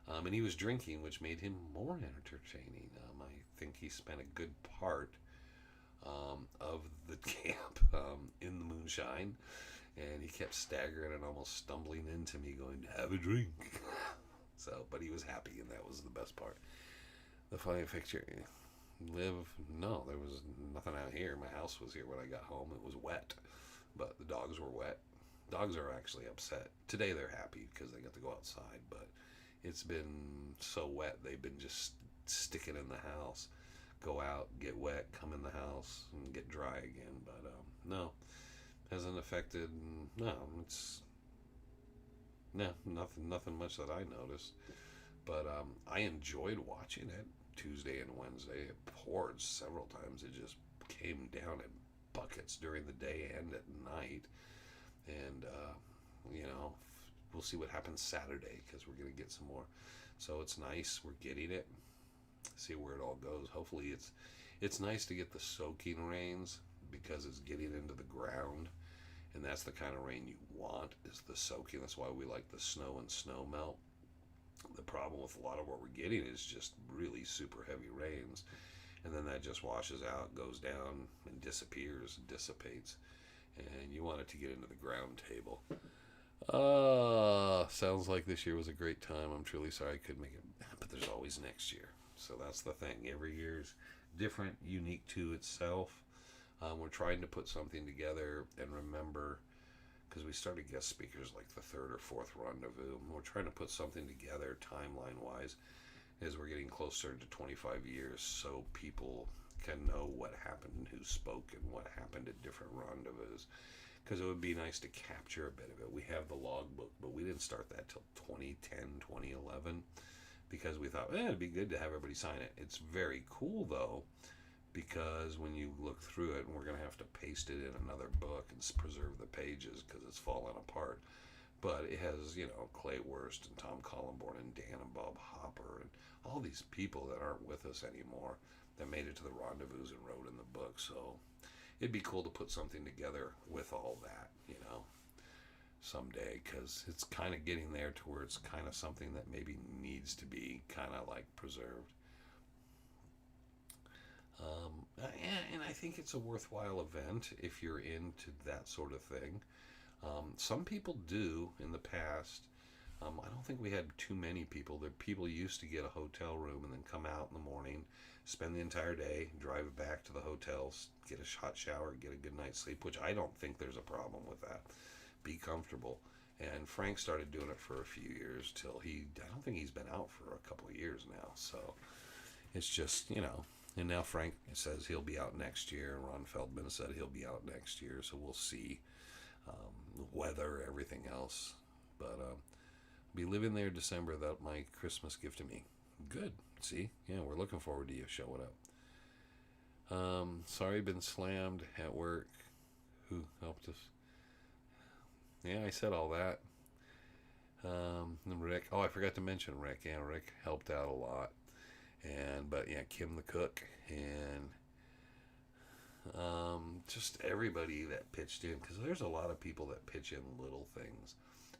[SPEAKER 1] And he was drinking, which made him more entertaining. I think he spent a good part of the camp in the moonshine. And he kept staggering and almost stumbling into me going, have a drink. So, but he was happy, and that was the best part. The funny picture, no, there was nothing out here. My house was here when I got home. It was wet, but the dogs were wet. Dogs are actually upset. Today they're happy because they got to go outside, but it's been so wet, they've been just sticking in the house. Go out, get wet, come in the house, and get dry again. But no, hasn't affected. No, nothing much that I noticed. But I enjoyed watching it Tuesday and Wednesday. It poured several times. It just came down in buckets during the day and at night. And we'll see what happens Saturday, because we're going to get some more. So it's nice. We're getting it. See where it all goes. Hopefully it's nice to get the soaking rains, because it's getting into the ground. And that's the kind of rain you want, is the soaking. That's why we like the snow and snow melt. The problem with a lot of what we're getting is just really super heavy rains. And then that just washes out, goes down, and disappears, and dissipates. And you want it to get into the ground table. Sounds like this year was a great time. I'm truly sorry I couldn't make it, but there's always next year. So that's the thing. Every year's different, unique to itself. We're trying to put something together and remember, because we started guest speakers like the third or fourth rendezvous. We're trying to put something together timeline wise as we're getting closer to 25 years so people can know what happened and who spoke and what happened at different rendezvous. Because it would be nice to capture a bit of it. We have the logbook, but we didn't start that till 2010, 2011, because we thought, it'd be good to have everybody sign it. It's very cool, though, because when you look through it, and we're going to have to paste it in another book and preserve the pages because it's fallen apart. But it has, Clay Wurst and Tom Collenborn and Dan and Bob Hopper and all these people that aren't with us anymore that made it to the rendezvous and wrote in the book. So it'd be cool to put something together with all that, someday, because it's kind of getting there to where it's kind of something that maybe needs to be kind of like preserved. And I think it's a worthwhile event if you're into that sort of thing. Some people do in the past. I don't think we had too many people. People used to get a hotel room and then come out in the morning, spend the entire day, drive back to the hotels, get a hot shower, get a good night's sleep, which I don't think there's a problem with that. Be comfortable. And Frank started doing it for a few years till I don't think he's been out for a couple of years now. So it's just, and now Frank says he'll be out next year. Ron Feldman said he'll be out next year. So we'll see. Weather, everything else. But I'll be living there December. That's my Christmas gift to me. Good. See? Yeah, we're looking forward to you showing up. Sorry, been slammed at work. Who helped us? Yeah, I said all that. Rick. Oh, I forgot to mention Rick. Yeah, Rick helped out a lot. But Kim the cook and just everybody that pitched in, because there's a lot of people that pitch in little things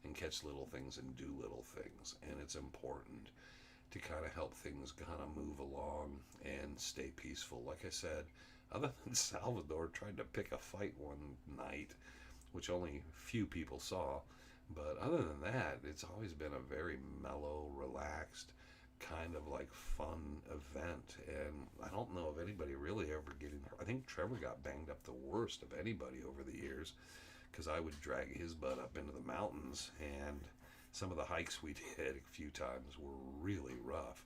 [SPEAKER 1] and catch little things and do little things, and it's important to kind of help things kind of move along and stay peaceful. Like I said, other than Salvador tried to pick a fight one night, which only few people saw, but other than that, it's always been a very mellow, relaxed, kind of like fun event. And I don't know of anybody really ever getting hurt. I think Trevor got banged up the worst of anybody over the years, because I would drag his butt up into the mountains, and some of the hikes we did a few times were really rough,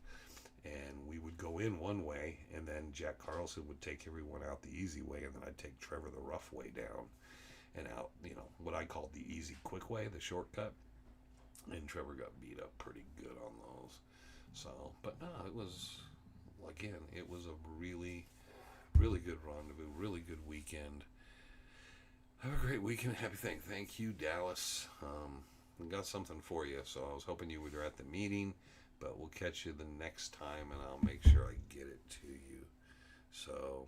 [SPEAKER 1] and we would go in one way, and then Jack Carlson would take everyone out the easy way, and then I'd take Trevor the rough way down and out, what I called the easy quick way, the shortcut. And Trevor got beat up pretty good on those. So, but no, it was a really, really good rendezvous, really good weekend. Have a great weekend. Happy thank you, Dallas. We got something for you, so I was hoping you were at the meeting, but we'll catch you the next time, and I'll make sure I get it to you. So,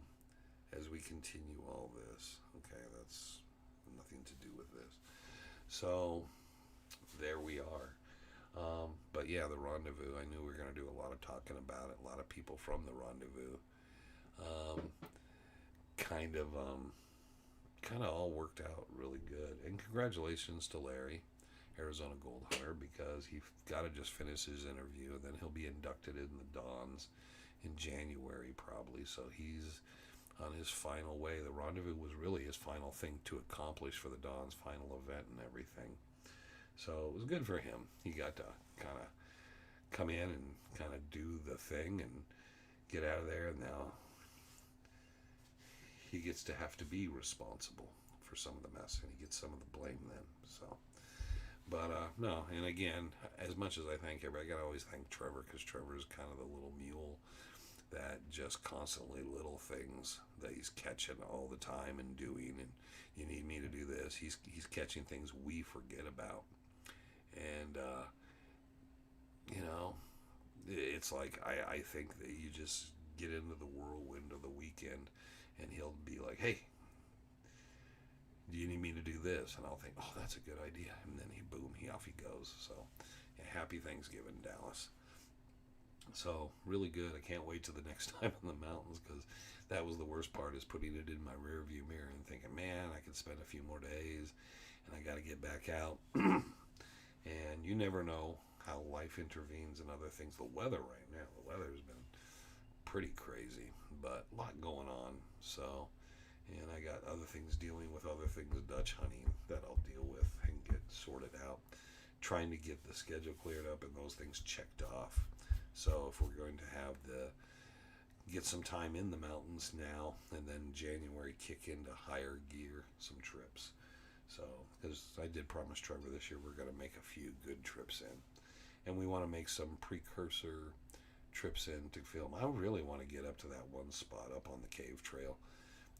[SPEAKER 1] as we continue all this, okay, that's nothing to do with this. So, there we are. But yeah, the rendezvous, I knew we were going to do a lot of talking about it. A lot of people from the rendezvous. Kind of all worked out really good. And congratulations to Larry, Arizona Gold Hunter, because he got to just finish his interview, and then he'll be inducted in the Dons in January probably. So he's on his final way. The rendezvous was really his final thing to accomplish for the Dons' final event and everything. So it was good for him. He got to kind of come in and kind of do the thing and get out of there, and now he gets to have to be responsible for some of the mess, and he gets some of the blame then. So, but no, and again, as much as I thank everybody, I gotta always thank Trevor, because Trevor is kind of the little mule that just constantly little things that he's catching all the time and doing, and you need me to do this. He's catching things we forget about. And, it's like, I think that you just get into the whirlwind of the weekend, and he'll be like, hey, do you need me to do this? And I'll think, oh, that's a good idea. And then off he goes. So, yeah, happy Thanksgiving, Dallas. So, really good. I can't wait till the next time in the mountains, because that was the worst part, is putting it in my rear view mirror and thinking, man, I could spend a few more days, and I got to get back out. And you never know how life intervenes and other things. The weather right now, the weather's been pretty crazy, but a lot going on. So, And I got other things dealing with other things, Dutch hunting, that I'll deal with and get sorted out. Trying to get the schedule cleared up and those things checked off. So if we're going to have the get some time in the mountains now, and then January kick into higher gear, some trips. So, because I did promise Trevor this year we're going to make a few good trips in. And we want to make some precursor trips in to film. I really want to get up to that one spot up on the cave trail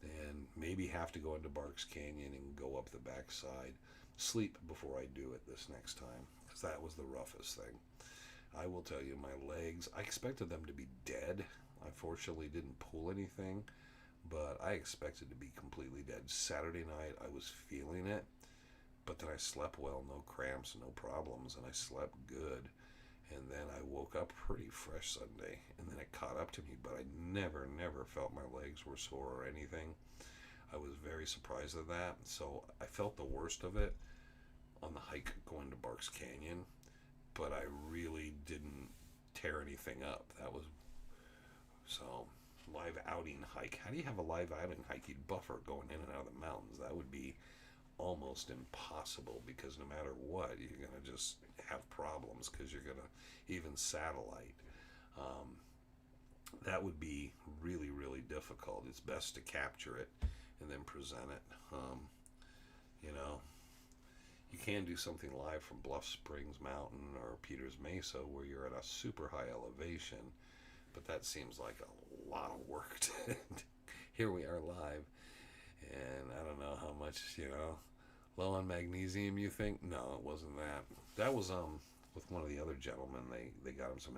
[SPEAKER 1] and maybe have to go into Barks Canyon and go up the backside. Sleep before I do it this next time, because that was the roughest thing. I will tell you, my legs, I expected them to be dead. I fortunately didn't pull anything, but I expected to be completely dead. Saturday night, I was feeling it, but then I slept well, no cramps, no problems, and I slept good. And then I woke up pretty fresh Sunday, and then it caught up to me, but I never felt my legs were sore or anything. I was very surprised at that. So I felt the worst of it on the hike going to Barks Canyon, but I really didn't tear anything up. That was so live outing hike. How do you have a live outing hike? You'd buffer going in and out of the mountains. That would be almost impossible, because no matter what, you're going to just have problems, because you're going to even satellite. That would be really difficult. It's best to capture it and then present it. You know, you can do something live from Bluff Springs Mountain or Peters Mesa where you're at a super high elevation, but that seems like a lot of work to here we are live, and I don't know how much, low on magnesium you think. No, it wasn't that. That was with one of the other gentlemen. They got him some.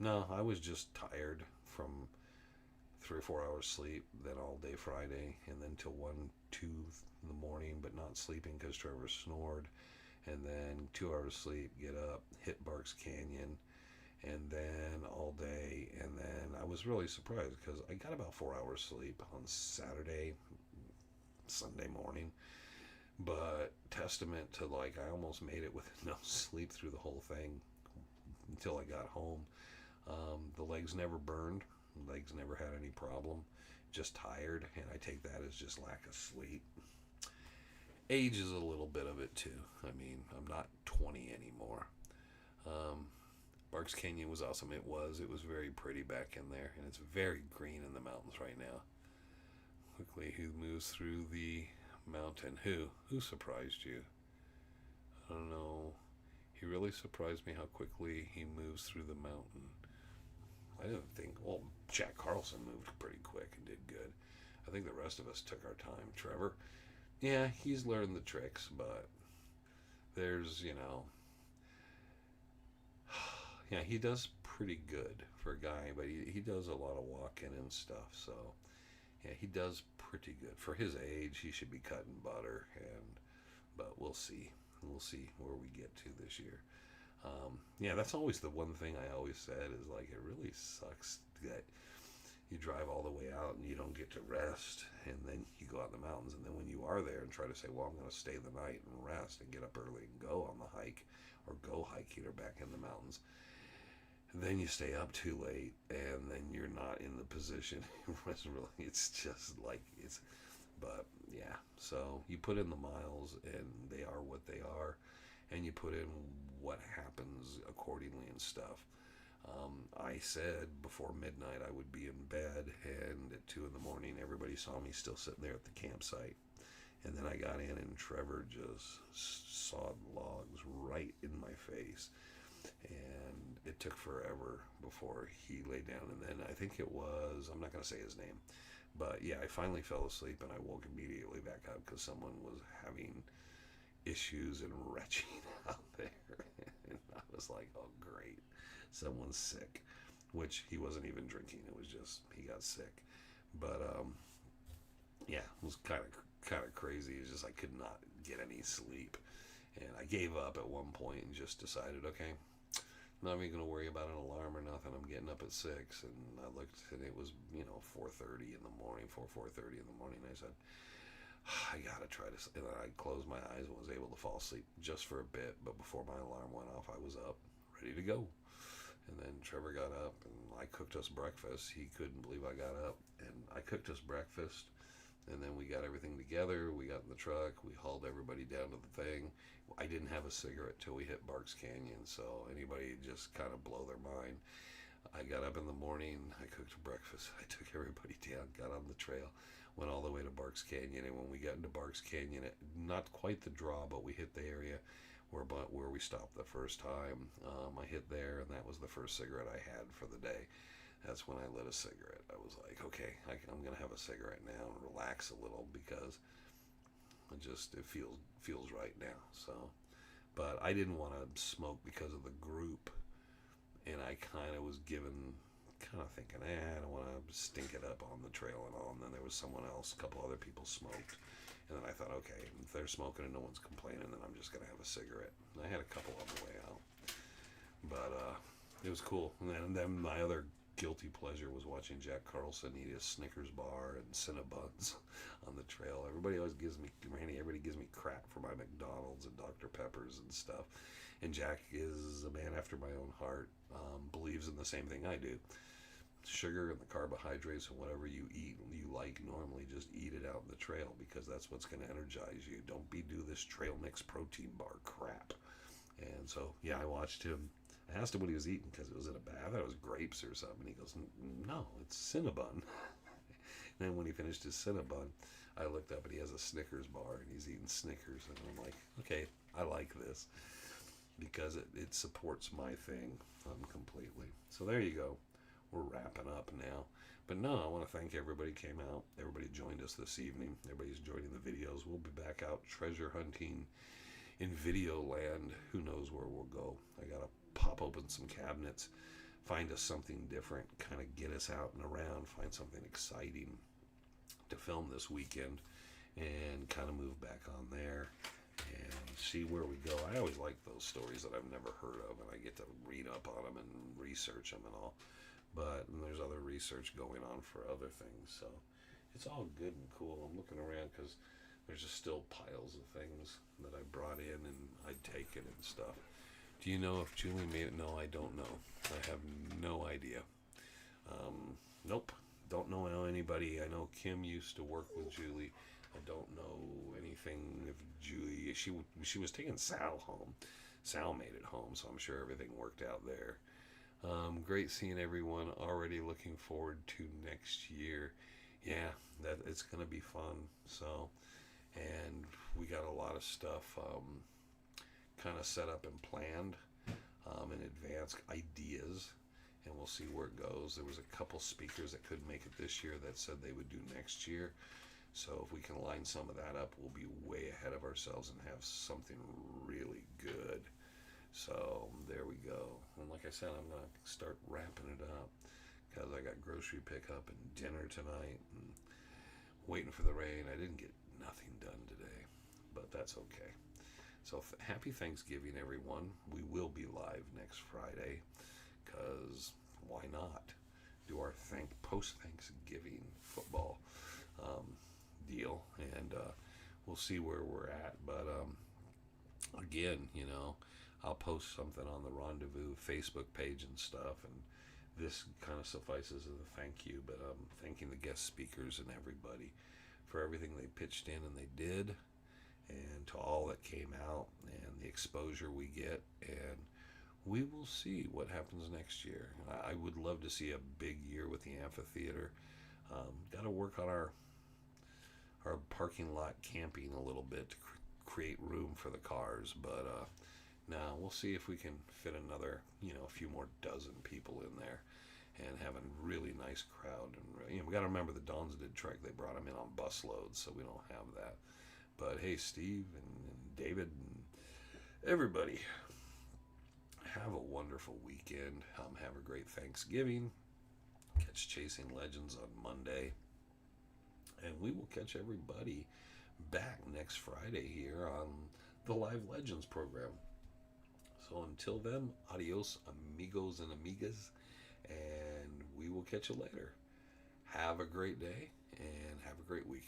[SPEAKER 1] No, I was just tired from 3 or 4 hours sleep, then all day Friday, and then till 1, 2 in the morning, but not sleeping because Trevor snored, and then 2 hours sleep, get up, hit Barks Canyon, and then all day. And then I was really surprised because I got about 4 hours sleep on Saturday, Sunday morning, but testament to, like, I almost made it with no sleep through the whole thing until I got home. The legs never burned. Legs never had any problem. Just tired, and I take that as just lack of sleep. Age is a little bit of it too. I mean, I'm not 20 anymore. Barks Canyon was awesome. It was very pretty back in there, and it's very green in the mountains right now. Quickly, who moves through the mountain? Who surprised you? I don't know. He really surprised me how quickly he moves through the mountain. I didn't think, well, Jack Carlson moved pretty quick and did good. I think the rest of us took our time. Trevor, yeah, he's learned the tricks, but there's, yeah, he does pretty good for a guy, but he does a lot of walking and stuff, so yeah, he does pretty good. For his age, he should be cutting butter, but we'll see. We'll see where we get to this year. Yeah, that's always the one thing I always said is, like, it really sucks that you drive all the way out and you don't get to rest, and then you go out in the mountains, and then when you are there and try to say, well, I'm going to stay the night and rest and get up early and go on the hike or go hiking or back in the mountains, then you stay up too late, and then you're not in the position. It's just like but yeah, so you put in the miles, and they are what they are, and you put in what happens accordingly and stuff. I said before midnight I would be in bed, and at 2 in the morning everybody saw me still sitting there at the campsite, and then I got in and Trevor just sawed logs right in my face, and it took forever before he laid down. And then I think it was, I'm not going to say his name, but yeah, I finally fell asleep, and I woke immediately back up because someone was having issues and retching out there. And I was like, oh great, someone's sick, which he wasn't even drinking, it was just he got sick. But yeah, it was kind of crazy. It's just I could not get any sleep, and I gave up at one point and just decided, okay, I'm not even going to worry about an alarm or nothing. I'm getting up at 6, and I looked, and it was 4:30 in the morning, 4:30 in the morning. I said, I gotta try this. And then I closed my eyes and was able to fall asleep just for a bit. But before my alarm went off, I was up, ready to go. And then Trevor got up, and I cooked us breakfast. He couldn't believe I got up, and I cooked us breakfast. And then we got everything together. We got in the truck. We hauled everybody down to the thing. I didn't have a cigarette till we hit Barks Canyon, so anybody just kind of blow their mind. I got up in the morning. I cooked breakfast. I took everybody down, got on the trail, went all the way to Barks Canyon. And when we got into Barks Canyon, not quite the draw, but we hit the area where we stopped the first time. I hit there, and that was the first cigarette I had for the day. That's when I lit a cigarette. I was like, okay, I'm gonna have a cigarette now and relax a little because it feels right now. So, but I didn't want to smoke because of the group, and I kind of was thinking, I don't want to stink it up on the trail and all. And then there was someone else, a couple other people smoked, and then I thought, okay, if they're smoking and no one's complaining, then I'm just gonna have a cigarette. And I had a couple on the way out, but it was cool. And then my other guilty pleasure was watching Jack Carlson eat his Snickers bar and Cinnabons on the trail. Everybody gives me crap for my McDonald's and Dr. Peppers and stuff. And Jack is a man after my own heart, believes in the same thing I do. Sugar and the carbohydrates and whatever you eat, you like normally, just eat it out in the trail because that's what's going to energize you. Don't do this trail mix protein bar crap. And so, yeah, I watched him. I asked him what he was eating because it was in a bag. I thought it was grapes or something. He goes, no, it's Cinnabon. And then when he finished his Cinnabon, I looked up and he has a Snickers bar and he's eating Snickers. And I'm like, okay, I like this because it supports my thing completely. So there you go. We're wrapping up now. But no, I want to thank everybody who came out. Everybody joined us this evening. Everybody's joining the videos. We'll be back out treasure hunting in video land. Who knows where we'll go. I got to pop open some cabinets, find us something different, kind of get us out and around, find something exciting to film this weekend, and kind of move back on there and see where we go. I always like those stories that I've never heard of, and I get to read up on them and research them and all. But there's other research going on for other things, so it's all good and cool. I'm looking around because there's just still piles of things that I brought in and I'd taken and stuff. Do you know if Julie made it? No, I don't know. I have no idea. Nope. Don't know anybody. I know Kim used to work with Julie. I don't know anything if Julie... She was taking Sal home. Sal made it home, so I'm sure everything worked out there. Great seeing everyone. Already looking forward to next year. Yeah, it's going to be fun. So, and we got a lot of stuff... kind of set up and planned in advance, ideas, and we'll see where it goes. There was a couple speakers that couldn't make it this year that said they would do next year, so if we can line some of that up, we'll be way ahead of ourselves and have something really good. So there we go. And like I said, I'm gonna start wrapping it up because I got grocery pickup and dinner tonight and waiting for the rain. I didn't get nothing done today, but that's okay. So happy Thanksgiving, everyone. We will be live next Friday because why not do our post-Thanksgiving football deal, and we'll see where we're at. But again, I'll post something on the Rendezvous Facebook page and stuff, and this kind of suffices as a thank you. But I'm thanking the guest speakers and everybody for everything they pitched in and they did, and to all that came out and the exposure we get, and we will see what happens next year. I would love to see a big year with the amphitheater. Got to work on our parking lot camping a little bit to create room for the cars, but now we'll see if we can fit another, a few more dozen people in there and have a really nice crowd. And we got to remember the Dons did trek. They brought them in on bus loads, so we don't have that. But hey, Steve and David and everybody, have a wonderful weekend. Have a great Thanksgiving. Catch Chasing Legends on Monday. And we will catch everybody back next Friday here on the Live Legends program. So until then, adios, amigos and amigas. And we will catch you later. Have a great day and have a great week.